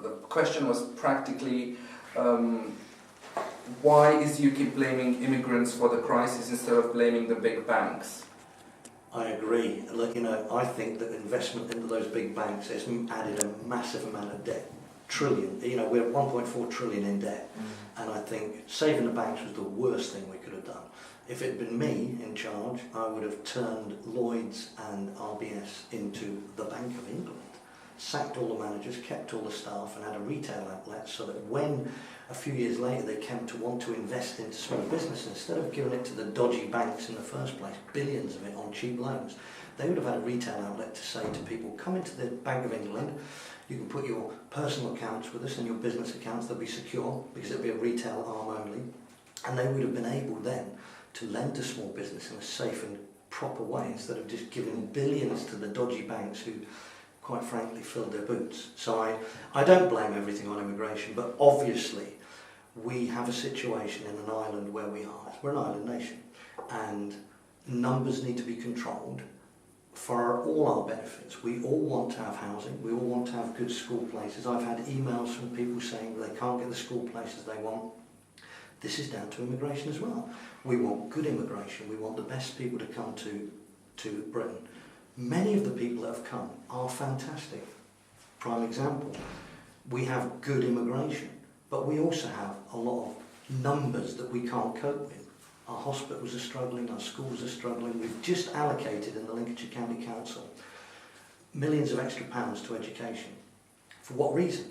the question was practically, why is UKIP blaming immigrants for the crisis instead of blaming the big banks? I agree. Look, I think that investment into those big banks has added a massive amount of debt. Trillion. We're at 1.4 trillion in debt. And I think saving the banks was the worst thing we could have done. If it had been me in charge, I would have turned Lloyds and RBS into the Bank of England. Sacked all the managers, kept all the staff and had a retail outlet so that when a few years later they came to want to invest into small business, instead of giving it to the dodgy banks in the first place, billions of it on cheap loans, they would have had a retail outlet to say to people, come into the Bank of England, you can put your personal accounts with us and your business accounts, they'll be secure because it'll be a retail arm only, and they would have been able then to lend to small business in a safe and proper way instead of just giving billions to the dodgy banks who quite frankly filled their boots. So I don't blame everything on immigration, but obviously we have a situation in an island where we are. We're an island nation and numbers need to be controlled for all our benefits. We all want to have housing, we all want to have good school places. I've had emails from people saying they can't get the school places they want. This is down to immigration as well. We want good immigration, we want the best people to come to Britain. Many of the people that have come are fantastic. Prime example, we have good immigration, but we also have a lot of numbers that we can't cope with. Our hospitals are struggling, our schools are struggling. We've just allocated in the Lincolnshire County Council millions of extra pounds to education. For what reason?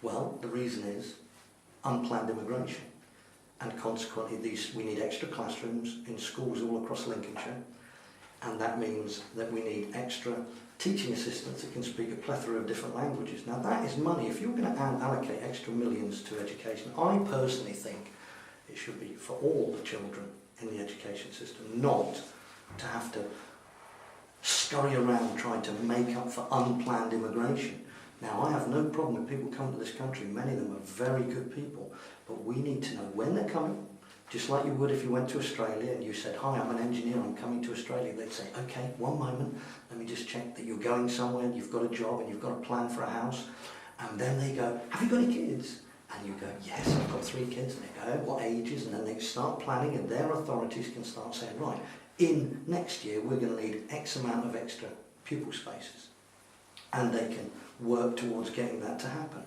Well, the reason is unplanned immigration. And consequently, we need extra classrooms in schools all across Lincolnshire. And that means that we need extra teaching assistants that can speak a plethora of different languages. Now that is money. If you're going to allocate extra millions to education, I personally think it should be for all the children in the education system, not to have to scurry around trying to make up for unplanned immigration. Now I have no problem with people coming to this country. Many of them are very good people, but we need to know when they're coming. Just like you would if you went to Australia and you said, hi, I'm an engineer, I'm coming to Australia. They'd say, okay, one moment, let me just check that you're going somewhere, you've got a job and you've got a plan for a house. And then they go, have you got any kids? And you go, yes, I've got 3 kids. And they go, what ages? And then they start planning and their authorities can start saying, right, in next year we're going to need X amount of extra pupil spaces. And they can work towards getting that to happen.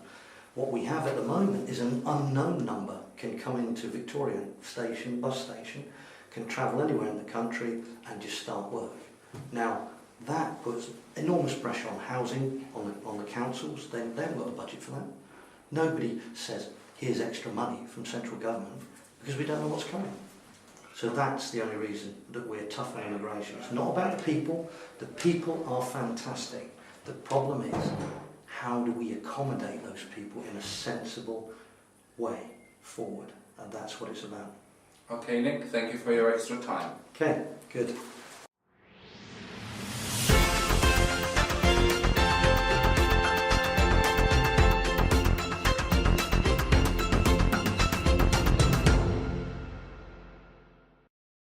What we have at the moment is an unknown number can come into Victoria station, bus station, can travel anywhere in the country and just start work. Now that puts enormous pressure on housing, on the councils. They haven't got a budget for that. Nobody says here's extra money from central government because we don't know what's coming. So that's the only reason that we're tough on immigration. It's not about the people. The people are fantastic. The problem is, how do we accommodate those people in a sensible way forward? And that's what it's about. Okay, Nick, thank you for your extra time. Okay, good.